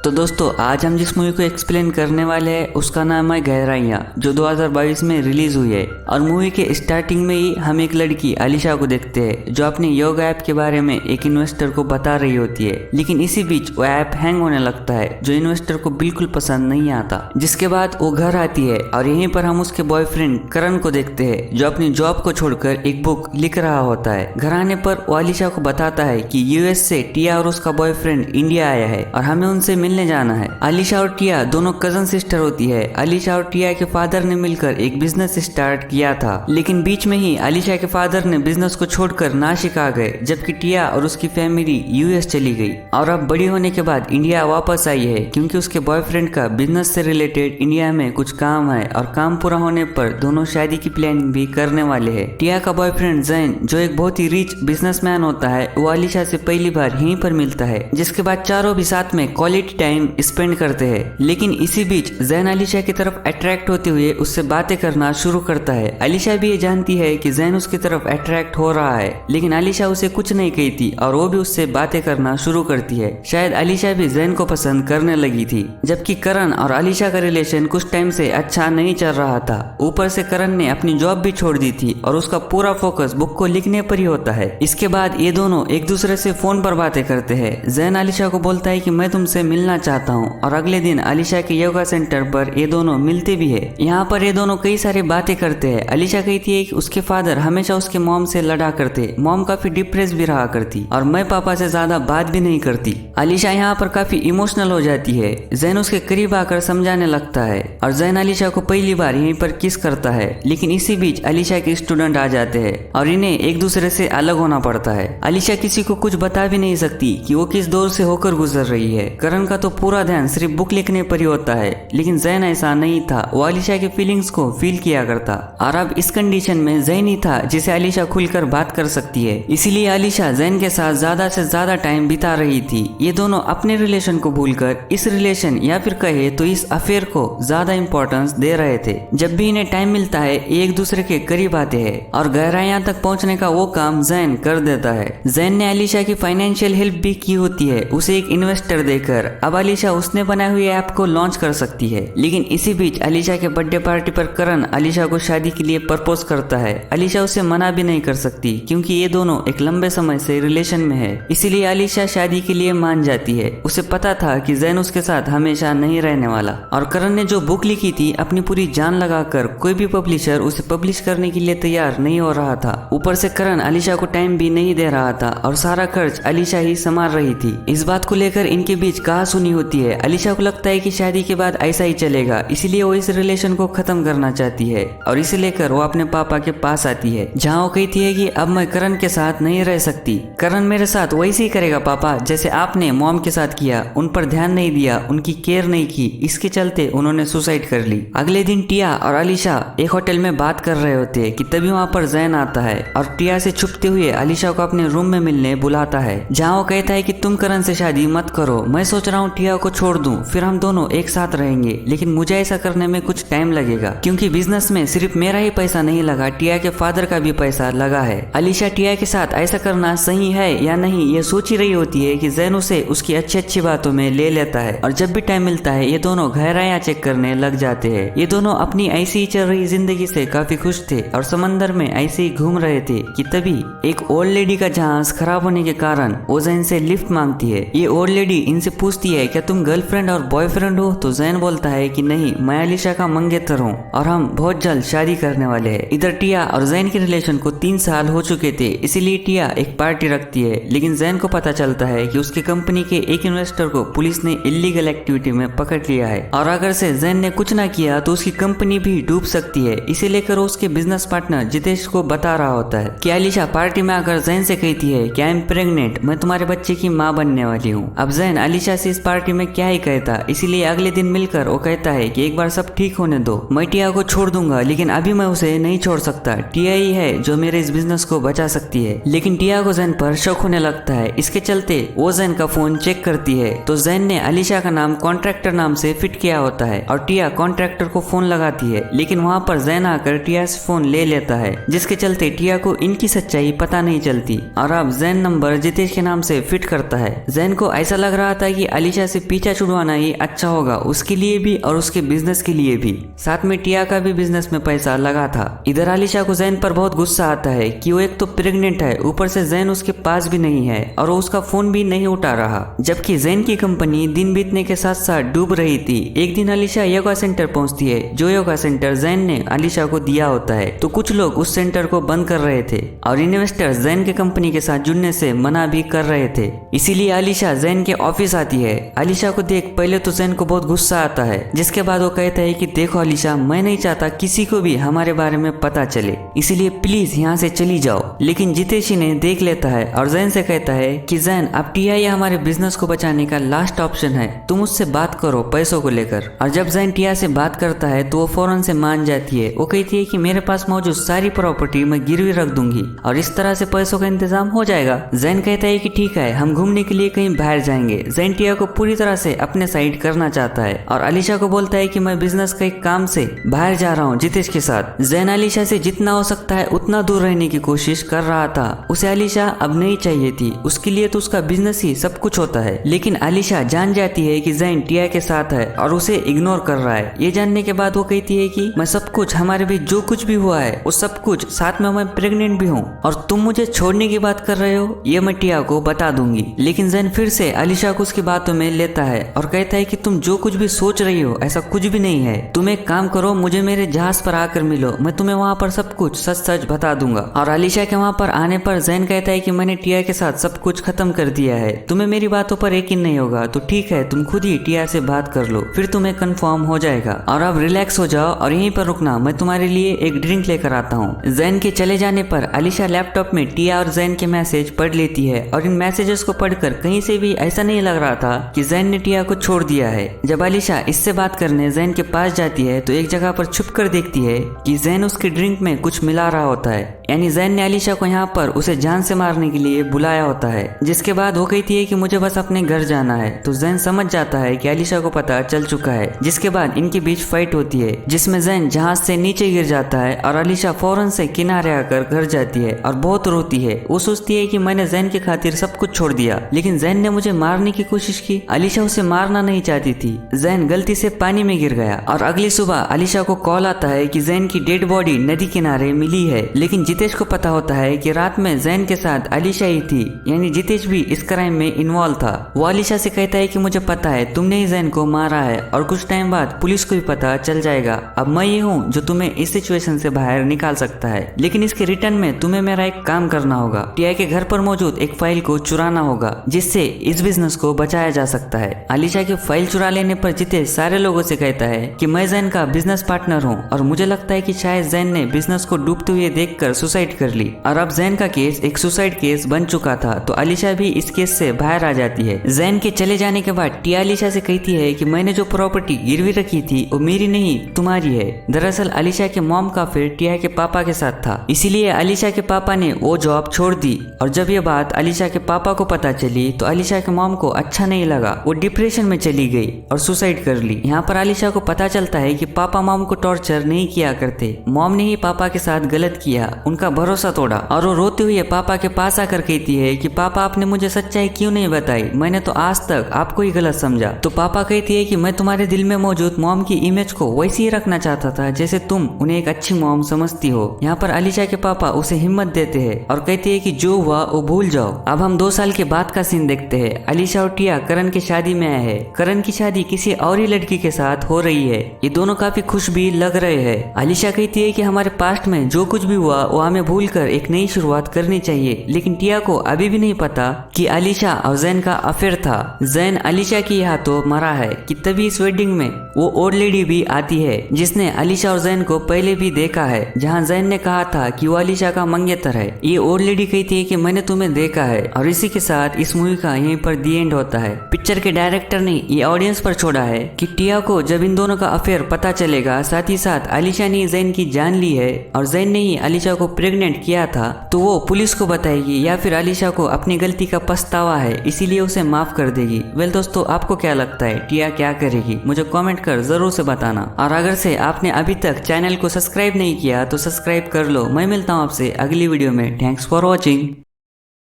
तो दोस्तों आज हम जिस मूवी को एक्सप्लेन करने वाले हैं उसका नाम है गहराइयाँ, जो 2022 में रिलीज हुई है। और मूवी के स्टार्टिंग में ही हम एक लड़की अलीशा को देखते हैं जो अपने योगा ऐप के बारे में एक इन्वेस्टर को बता रही होती है। लेकिन इसी बीच वो ऐप हैंग होने लगता है जो इन्वेस्टर को बिल्कुल पसंद नहीं आता। जिसके बाद वो घर आती है और यहीं पर हम उसके बॉयफ्रेंड करण को देखते हैं जो अपनी जॉब को छोड़कर एक बुक लिख रहा होता है। घर आने पर वो अलीशा को बताता है कि यूएस से टिया और उसका बॉयफ्रेंड इंडिया आया है और हमें उनसे मिलने जाना है। अलीशा और टिया दोनों कजन सिस्टर होती है। अलीशा और टिया के फादर ने मिलकर एक बिजनेस स्टार्ट किया था, लेकिन बीच में ही अलीशा के फादर ने बिजनेस को छोड़कर नासिक आ गए, जबकि टिया और उसकी फैमिली यूएस चली गई और अब बड़ी होने के बाद इंडिया वापस आई है क्योंकि उसके बॉयफ्रेंड का बिजनेस से रिलेटेड इंडिया में कुछ काम है और काम पूरा होने पर दोनों शादी की प्लानिंग भी करने वाले हैं। टिया का बॉयफ्रेंड जैन जो एक बहुत ही रिच बिजनेसमैन होता है, वो अलीशा से पहली बार यहीं पर मिलता है, जिसके बाद चारों भी साथ में क्वालिटी टाइम स्पेंड करते हैं। लेकिन इसी बीच जैन अलीशा की तरफ अट्रैक्ट होते हुए उससे बातें करना शुरू करता है। अलीशा भी ये जानती है कि जैन उसकी तरफ अट्रैक्ट हो रहा है, लेकिन अलीशा उसे कुछ नहीं कहती और वो भी उससे बातें करना शुरू करती है। शायद अलीशा भी जैन को पसंद करने लगी थी, जबकि करण और अलीशा का रिलेशन कुछ टाइम से अच्छा नहीं चल रहा था। ऊपर से करण ने अपनी जॉब भी छोड़ दी थी और उसका पूरा फोकस बुक को लिखने पर ही होता है। इसके बाद ये दोनों एक दूसरे से फोन पर बातें करते हैं। जैन अलीशा को बोलता है कि मैं तुमसे मिलना चाहता हूँ और अगले दिन अलीशा के योगा सेंटर पर ये दोनों मिलते भी है। यहाँ पर ये दोनों कई सारी बातें करते हैं। अलीशा कहती है कि उसके फादर हमेशा उसके मॉम से लड़ा करते, मॉम काफी डिप्रेस भी रहा करती और मैं पापा से ज्यादा बात भी नहीं करती। अलीशा यहाँ पर काफी इमोशनल हो जाती है। जैन उसके करीब आकर समझाने लगता है और जैन अलीशा को पहली बार यहीं पर किस करता है। लेकिन इसी बीच अलीशा के स्टूडेंट आ जाते हैं और इन्हें एक दूसरे से अलग होना पड़ता है। अलीशा किसी को कुछ बता भी नहीं सकती कि वो किस दौर से होकर गुजर रही है। करण का तो पूरा ध्यान सिर्फ बुक लिखने पर ही होता है, लेकिन जैन ऐसा नहीं था। वो अलीशा के फीलिंग्स को फील किया करता और अब इस कंडीशन में जैन ही था जिसे अलीशा खुलकर बात कर सकती है। इसीलिए अलीशा जैन के साथ ज्यादा से ज्यादा टाइम बिता रही थी। ये दोनों अपने रिलेशन को भूलकर इस रिलेशन या फिर कहे तो इस अफेयर को ज्यादा इंपॉर्टेंस दे रहे थे। जब भी इन्हें टाइम मिलता है एक दूसरे के करीब आते हैं और गहराइयां तक पहुंचने का वो काम जैन कर देता है। जैन ने अलीशा की फाइनेंशियल हेल्प भी की होती है उसे एक इन्वेस्टर देकर। अब अलीशा उसने बनाई हुई ऐप को लॉन्च कर सकती है। लेकिन इसी बीच अलीशा के बर्थडे पार्टी पर करण अलीशा को शादी के लिए प्रपोज करता है। अलीशा उसे मना भी नहीं कर सकती क्योंकि ये दोनों एक लंबे समय से रिलेशन में है, इसीलिए अलीशा शादी के लिए मान जाती है। उसे पता था कि जैन उसके साथ हमेशा नहीं रहने वाला और करण ने जो बुक लिखी थी अपनी पूरी जान लगाकर कोई भी पब्लिशर उसे पब्लिश करने के लिए तैयार नहीं हो रहा था। ऊपर से करण अलीशा को टाइम भी नहीं दे रहा था और सारा खर्च अलीशा ही संभाल रही थी। इस बात को लेकर इनके बीच कहासुनी होती है। अलीशा को लगता है कि शादी के बाद ऐसा ही चलेगा, इसलिए वो इस रिलेशन को खत्म करना चाहती है और इसे लेकर वो अपने पापा के पास आती है, जहाँ वो कहती है कि अब मैं करण के साथ नहीं रह सकती। करण मेरे साथ वैसे ही करेगा पापा जैसे आपने मॉम के साथ किया, उन पर ध्यान नहीं दिया, उनकी केयर नहीं की, इसके चलते उन्होंने सुसाइड कर ली। अगले दिन टिया और अलीशा एक होटल में बात कर रहे होते हैं कि तभी वहाँ पर जैन आता है और टिया से छुपते हुए अलीशा को अपने रूम में मिलने बुलाता है, जहाँ वो कहता है कि तुम करण से शादी मत करो, मैं सोच रहा हूँ टिया को छोड़ दूं, फिर हम दोनों एक साथ रहेंगे। लेकिन मुझे ऐसा करने में कुछ टाइम लगेगा क्योंकि बिजनेस में सिर्फ मेरा ही पैसा नहीं लगा, टिया के फादर का भी पैसा लगा है। अलीशा टिया के साथ ऐसा करना सही है या नहीं ये सोच ही रही होती है कि जैन उसे उसकी अच्छी अच्छी बातों में ले लेता है और जब भी टाइम मिलता है ये दोनों गहराइयां चेक करने लग जाते हैं। ये दोनों अपनी ऐसी ही चल रही जिंदगी से काफी खुश थे और समंदर में ऐसे ही घूम रहे थे कि तभी एक ओल्ड लेडी का जहाज खराब होने के कारण वो जैन से लिफ्ट मांगती है। ये ओल्ड लेडी इनसे पूछती है क्या तुम गर्लफ्रेंड और बॉयफ्रेंड हो, तो जैन बोलता है कि नहीं मैं अलीशा का मंगेतर हूँ और हम बहुत जल्द शादी करने वाले हैं। इधर टिया और जैन के रिलेशन को 3 साल हो चुके थे, इसीलिए टिया एक पार्टी रखती है। लेकिन जैन को पता चलता है कि उसकी कंपनी के एक इन्वेस्टर को पुलिस ने इलीगल एक्टिविटी में पकड़ लिया है और अगर से जैन ने कुछ ना किया तो उसकी कंपनी भी डूब सकती है। इसे लेकर उसके बिजनेस पार्टनर जितेश को बता रहा होता है कि अलीशा पार्टी में आकर जैन से कहती है कि आई एम प्रेग्नेंट, मैं तुम्हारे बच्चे की माँ बनने वाली हूँ। अब जैन अलीशा से इस पार्टी में क्या ही कहता, इसीलिए अगले दिन मिलकर वो कहता है कि एक बार सब ठीक होने दो, मैं टिया को छोड़ दूंगा लेकिन अभी मैं उसे नहीं छोड़ सकता, टिया ही है जो मेरे इस बिजनेस को बचा सकती है। लेकिन टिया को जैन पर शक होने लगता है, इसके चलते वो जैन का फोन चेक करती है तो जैन ने अलीशा का नाम कॉन्ट्रैक्टर नाम से फिट किया होता है और टिया कॉन्ट्रैक्टर को फोन लगाती है। लेकिन वहाँ पर जैन आकर टिया से फोन ले लेता है, जिसके चलते टिया को इनकी सच्चाई पता नहीं चलती और अब जैन नंबर जितेश के नाम से फिट करता है। जैन को ऐसा लग रहा था कि अलीशा से पीछा छुड़वाना ही अच्छा होगा, उसके लिए भी और उसके बिजनेस के लिए भी। साथ में टिया का भी बिजनेस में पैसा लगा था। इधर अलीशा को जैन पर बहुत गुस्सा आता है कि वो एक तो प्रेग्नेंट है, ऊपर से जैन उसके पास भी नहीं है और वो उसका फोन भी नहीं उठा रहा, जबकि जैन की कंपनी दिन बीतने के साथ साथ डूब रही थी। एक दिन अलीशा योगा सेंटर पहुंचती है, जो योगा सेंटर जैन ने अलीशा को दिया होता है। तो कुछ लोग उस सेंटर को बंद कर रहे थे और इन्वेस्टर्स जैन के कंपनी के साथ जुड़ने से मना भी कर रहे थे। इसीलिए अलीशा जैन के ऑफिस आती है। अलीशा को देख पहले तो जैन को बहुत गुस्सा आता है, जिसके बाद वो कहता है कि देखो अलीशा, मैं नहीं चाहता किसी को भी हमारे बारे में पता चले, इसीलिए प्लीज यहाँ से चली जाओ। लेकिन जितेश इन्हें देख लेता है और जैन से कहता है कि जैन, अब टिया ये हमारे बिजनेस को बचाने का लास्ट ऑप्शन है, तुम उससे बात करो पैसों को लेकर। और जब जैन टिया से बात करता है तो वो फौरन से मान जाती है। वो कहती है कि मेरे पास मौजूद सारी प्रॉपर्टी मैं गिरवी रख दूंगी और इस तरह से पैसों का इंतजाम हो जाएगा। जैन कहता है कि ठीक है, हम घूमने के लिए कहीं बाहर जाएंगे। जैन टिया को पूरी तरह से अपने साइड करना चाहता है और अलीशा को बोलता है कि मैं बिजनेस के काम से बाहर जा रहा हूँ जितेश के साथ। जैन अलीशा से जितना हो सकता है उतना दूर रहने की कोशिश कर रहा था। उसे अलीशा अब नहीं चाहिए थी, उसके लिए तो उसका बिजनेस ही सब कुछ होता है। लेकिन अलीशा जान जाती है कि जैन टिया के साथ है और उसे इग्नोर कर रहा है। ये जानने के बाद वो कहती है कि मैं सब कुछ, हमारे बीच जो कुछ भी हुआ है वो सब कुछ, साथ में मैं प्रेग्नेंट भी हूँ और तुम मुझे छोड़ने की बात कर रहे हो, ये मैं टिया को बता दूंगी। लेकिन जैन फिर से अलीशा को उसकी बातों में लेता है और कहता है कि तुम जो कुछ भी सोच रही हो ऐसा कुछ भी नहीं है। तुम एक काम करो, मुझे मेरे जहाज पर आकर मिलो, मैं तुम्हें वहाँ पर सब कुछ सच सच बता दूंगा। और अलीशा के वहाँ पर आने पर जैन कहता है कि मैंने टिया के साथ सब कुछ खत्म कर दिया है, तुम्हें मेरी बातों पर यकीन नहीं होगा तो ठीक है, तुम खुद ही टिया से बात कर लो, फिर तुम्हें कंफर्म हो जाएगा। और अब रिलैक्स हो जाओ और यहीं पर रुकना, मैं तुम्हारे लिए एक ड्रिंक लेकर आता हूँ। जैन के चले जाने पर अलीशा लैपटॉप में टिया और जैन के मैसेज पढ़ लेती है और इन मैसेजेस को पढ़कर कहीं से भी ऐसा नहीं लग रहा था कि जैन ने टिया को छोड़ दिया है। जब अलीशा इससे बात करने जैन के पास जाती है तो एक जगह पर छुप कर देखती है कि जैन उसके ड्रिंक में कुछ मिला रहा होता है, यानी जैन ने अलीशा को यहाँ पर उसे जान से मारने के लिए बुलाया होता है। जिसके बाद वो कहती है कि मुझे बस अपने घर जाना है। तो जैन समझ जाता है कि अलीशा को पता चल चुका है। जिसके बाद इनके बीच फाइट होती है, जिसमें जैन जहाज से नीचे गिर जाता है और अलीशा फौरन से किनारे आकर घर जाती है और बहुत रोती है। वो सोचती है कि मैंने जैन की खातिर सब कुछ छोड़ दिया, लेकिन जैन ने मुझे मारने की कोशिश की। अलीशा उसे मारना नहीं चाहती थी, जैन गलती से पानी में गिर गया। और अगली सुबह अलीशा को कॉल आता है कि जैन की डेड बॉडी नदी किनारे मिली है। लेकिन जितेश को पता होता है कि रात में जैन के साथ अलीशा ही थी, यानी जितेश भी इस क्राइम में इन्वॉल्व था। वो अलीशा से कहता है कि मुझे पता है तुमने ही जैन को मारा है और कुछ टाइम बाद पुलिस को भी पता चल जाएगा। अब मैं ये हूँ जो तुम्हें इस सिचुएशन से बाहर निकाल सकता है, लेकिन इसके रिटर्न में तुम्हें मेरा एक काम करना होगा। टिया के घर पर मौजूद एक फाइल को चुराना होगा, जिससे इस बिजनेस को बचाया जा सकता है। अलीशा की फाइल चुरा लेने पर जितेश सारे लोगों से कहता है कि मैं जैन का बिजनेस पार्टनर हूँ और मुझे लगता है कि शायद जैन ने बिजनेस को डूबते हुए देखकर सुसाइड कर ली। और अब जैन का केस एक सुसाइड केस बन चुका था, तो अलीशा भी इस केस से बाहर आ जाती है। जैन के चले जाने के बाद टिया अलीशा से कहती है कि मैंने जो प्रॉपर्टी गिरवी रखी थी वो मेरी नहीं तुम्हारी है। दरअसल अलीशा के मॉम का फिर टिया के पापा के साथ था, इसीलिए अलीशा के पापा ने वो जॉब छोड़ दी। और जब ये बात अलीशा के पापा को पता चली तो अलीशा के मॉम को अच्छा नहीं लगा, वो डिप्रेशन में चली गई और सुसाइड कर ली। यहाँ पर अलीशा को पता चलता है कि पापा मॉम को टॉर्चर नहीं किया करते, मॉम ने ही पापा के साथ गलत किया, उनका भरोसा तोड़ा। और वो रोते हुए पापा के पास आकर कहती है कि पापा आपने मुझे सच्चाई क्यों नहीं बताई, मैंने तो आज तक आपको ही गलत समझा। तो पापा कहती है कि मैं तुम्हारे दिल में मौजूद मॉम की इमेज को वैसे ही रखना चाहता था जैसे तुम उन्हें एक अच्छी मॉम समझती हो। यहाँ पर अलीशा के पापा उसे हिम्मत देते हैं और कहते हैं कि जो हुआ वो भूल जाओ। अब हम 2 साल के बाद का सीन देखते हैं। अलीशा और टिया करण की शादी में आए हैं। करण की शादी किसी और ही लड़की के साथ हो रही है। ये दोनों काफी खुश भी लग रहे हैं। अलीशा कहती है कि हमारे पास्ट में जो कुछ भी हुआ वो हमें भूलकर एक नई शुरुआत करनी चाहिए। लेकिन टिया को अभी भी नहीं पता कि अलीशा और जैन का अफेयर था। जैन अलीशा की यहाँ तो मरा है कि तभी इस वेडिंग में वो ओल्ड लेडी भी आती है, जिसने अलीशा और जैन को पहले भी देखा है, जहाँ जैन ने कहा था कि वो अलीशा का मंगेतर है। ये ओल्ड लेडी कहती है कि मैंने तुम्हें देखा है। और इसी के साथ इस मूवी का यहीं पर दी एंड होता है। पिक्चर के डायरेक्टर ने ये ऑडियंस पर छोड़ा है कि टिया को जब इन दोनों का अफेयर पता चलेगा, साथ ही साथ अलीशा ने जैन की जान ली है और जैन ने ही अलीशा को प्रेग्नेंट किया था, तो वो पुलिस को बताएगी या फिर अलीशा को अपनी गलती का पछतावा है इसीलिए उसे माफ कर देगी। वेल दोस्तों, आपको क्या लगता है टिया क्या करेगी, मुझे कमेंट कर जरूर से बताना। और अगर से आपने अभी तक चैनल को सब्सक्राइब नहीं किया तो सब्सक्राइब कर लो। मैं मिलता हूँ आपसे अगली वीडियो में। Thanks for watching.